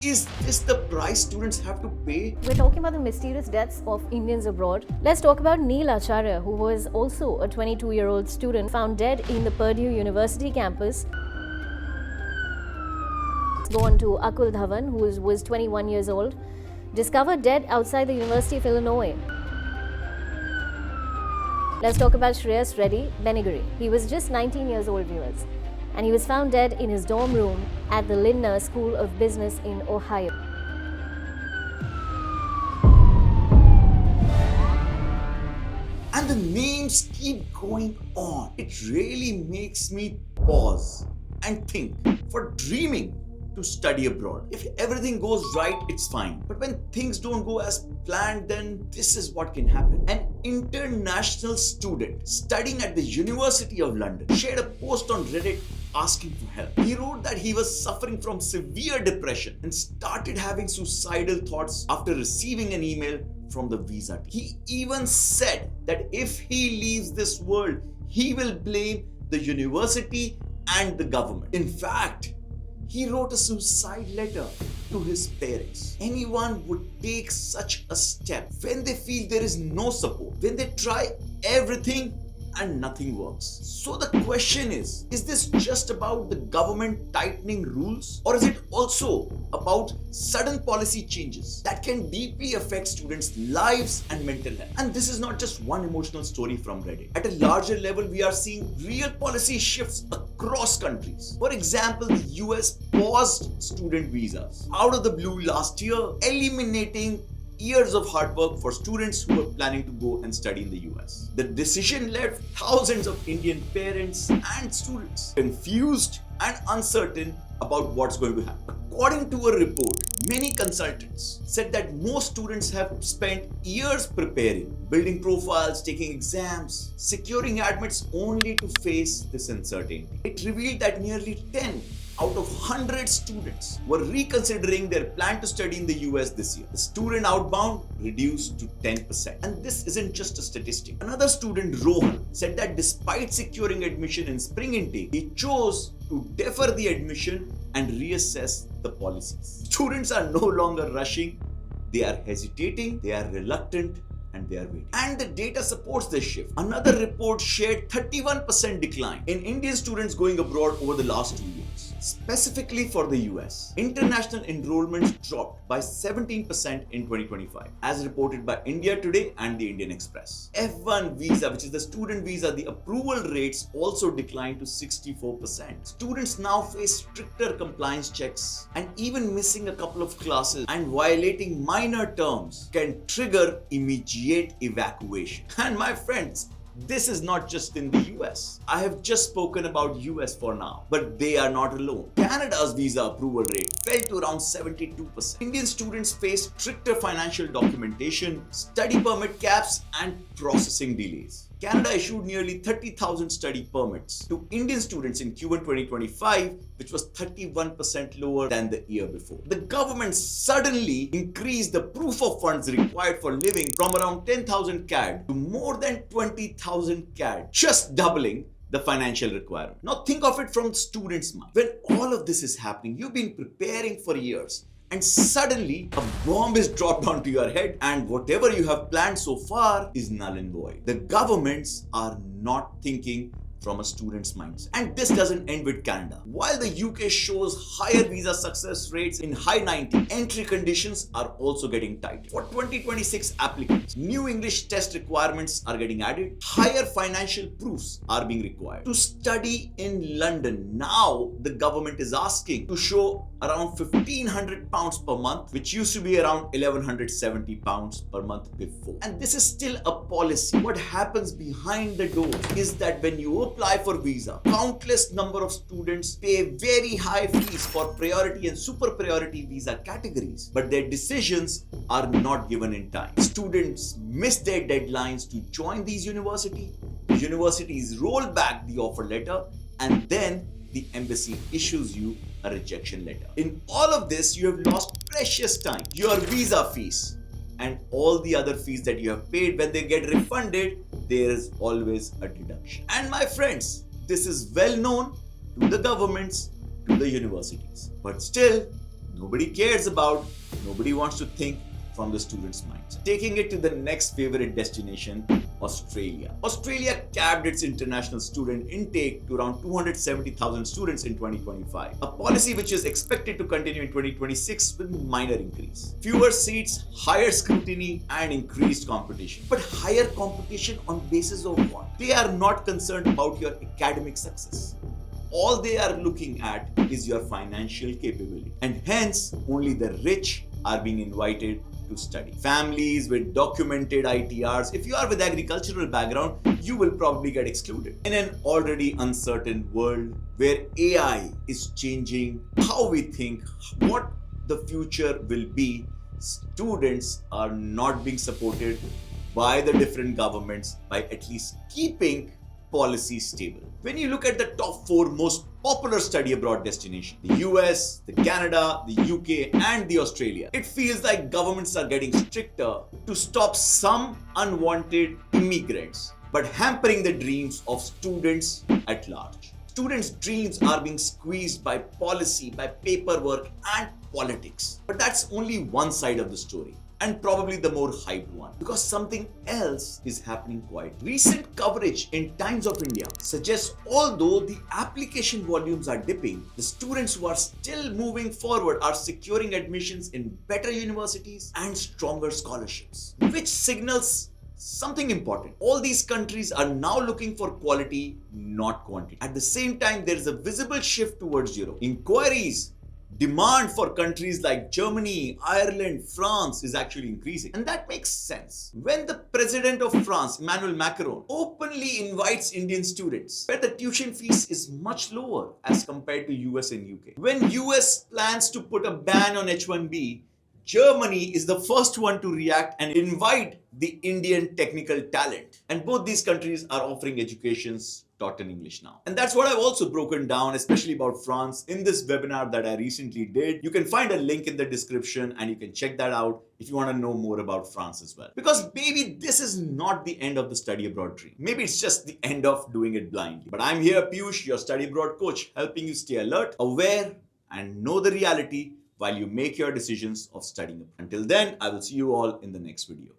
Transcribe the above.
Is this the price students have to pay? We're talking about the mysterious deaths of Indians abroad. Let's talk about Neil Acharya, who was also a 22-year-old student found dead in the Purdue University campus. Let's go on to Akul Dhawan, who was 21 years old, discovered dead outside the University of Illinois. Let's talk about Shreyas Reddy Beniguri. He was just 19 years old, viewers, and he was found dead in his dorm room at the Lindner School of Business in Ohio. And the names keep going on. It really makes me pause and think. For dreaming to study abroad, if everything goes right, it's fine. But when things don't go as planned, then this is what can happen. An international student studying at the University of London shared a post on Reddit asking for help. He wrote that he was suffering from severe depression and started having suicidal thoughts after receiving an email from the visa team. He even said that if he leaves this world, he will blame the university and the government. In fact, he wrote a suicide letter to his parents. Anyone would take such a step when they feel there is no support, when they try everything and nothing works. So the question is this just about the government tightening rules, or is it also about sudden policy changes that can deeply affect students' lives and mental health? And this is not just one emotional story from Reddit. At a larger level, we are seeing real policy shifts across countries. For example, the US paused student visas out of the blue last year, eliminating years of hard work for students who were planning to go and study in the US. The decision left thousands of Indian parents and students confused and uncertain about what's going to happen. According to a report, many consultants said that most students have spent years preparing, building profiles, taking exams, securing admits only to face this uncertainty. It revealed that nearly 10 out of 100 students were reconsidering their plan to study in the US this year. The student outbound reduced to 10%. And this isn't just a statistic. Another student, Rohan, said that despite securing admission in spring intake, he chose to defer the admission and reassess the policies. Students are no longer rushing, they are hesitating, they are reluctant, and they are waiting. And the data supports this shift. Another report shared 31% decline in Indian students going abroad over the last 2 years. Specifically for the US, international enrollments dropped by 17% in 2025, as reported by India Today and the Indian Express. F1 visa, which is the student visa, the approval rates also declined to 64%. Students now face stricter compliance checks, and even missing a couple of classes and violating minor terms can trigger immediate evacuation. And my friends, this is not just in the US. I have just spoken about US for now, but they are not alone. Canada's visa approval rate fell to around 72%. Indian students face stricter financial documentation, study permit caps, and processing delays. Canada issued nearly 30,000 study permits to Indian students in Q1 2025, which was 31% lower than the year before. The government suddenly increased the proof of funds required for living from around 10,000 CAD to more than 20,000 CAD, just doubling the financial requirement. Now think of it from students' mind. When all of this is happening, you've been preparing for years, and suddenly a bomb is dropped onto your head, and whatever you have planned so far is null and void. The governments are not thinking from a student's mindset. And this doesn't end with Canada. While the UK shows higher visa success rates in high 90, entry conditions are also getting tight. For 2026 applicants, new English test requirements are getting added. Higher financial proofs are being required. To study in London, now the government is asking to show around £1,500 per month, which used to be around £1,170 per month before. And this is still a policy. What happens behind the doors is that when you apply for visa, countless number of students pay very high fees for priority and super priority visa categories, but their decisions are not given in time. Students miss their deadlines to join these universities. The universities roll back the offer letter, and then the embassy issues you a rejection letter. In all of this, you have lost precious time, your visa fees, and all the other fees that you have paid. When they get refunded, there is always a deduction. And my friends, this is well known to the governments, to the universities. But still, nobody cares about, nobody wants to think from the student's mind. Taking it to the next favorite destination, Australia. Australia capped its international student intake to around 270,000 students in 2025, a policy which is expected to continue in 2026 with minor increase. Fewer seats, higher scrutiny, and increased competition. But higher competition on basis of what? They are not concerned about your academic success. All they are looking at is your financial capability, and hence only the rich are being invited to study. Families with documented ITRs, if you are with agricultural background, you will probably get excluded. In an already uncertain world where AI is changing how we think, what the future will be, students are not being supported by the different governments by at least keeping policy stable. When you look at the top 4 most popular study abroad destinations, the US, the Canada, the UK, and the Australia, it feels like governments are getting stricter to stop some unwanted immigrants, but hampering the dreams of students at large. Students' dreams are being squeezed by policy, by paperwork, and politics. But that's only one side of the story, and probably the more hyped one, because something else is happening quite. Recent coverage in Times of India suggests although the application volumes are dipping, the students who are still moving forward are securing admissions in better universities and stronger scholarships, which signals something important. All these countries are now looking for quality, not quantity. At the same time, there is a visible shift towards Europe. Inquiries, demand for countries like Germany, Ireland, France is actually increasing. And that makes sense. When the president of France, Emmanuel Macron, openly invites Indian students, where the tuition fees is much lower as compared to US and UK. When US plans to put a ban on H1B, Germany is the first one to react and invite the Indian technical talent. And both these countries are offering educations taught in English now. And that's what I've also broken down, especially about France, in this webinar that I recently did. You can find a link in the description and you can check that out if you want to know more about France as well. Because maybe this is not the end of the study abroad dream. Maybe it's just the end of doing it blindly. But I'm here, Piyush, your study abroad coach, helping you stay alert, aware, and know the reality while you make your decisions of studying abroad. Until then, I will see you all in the next video.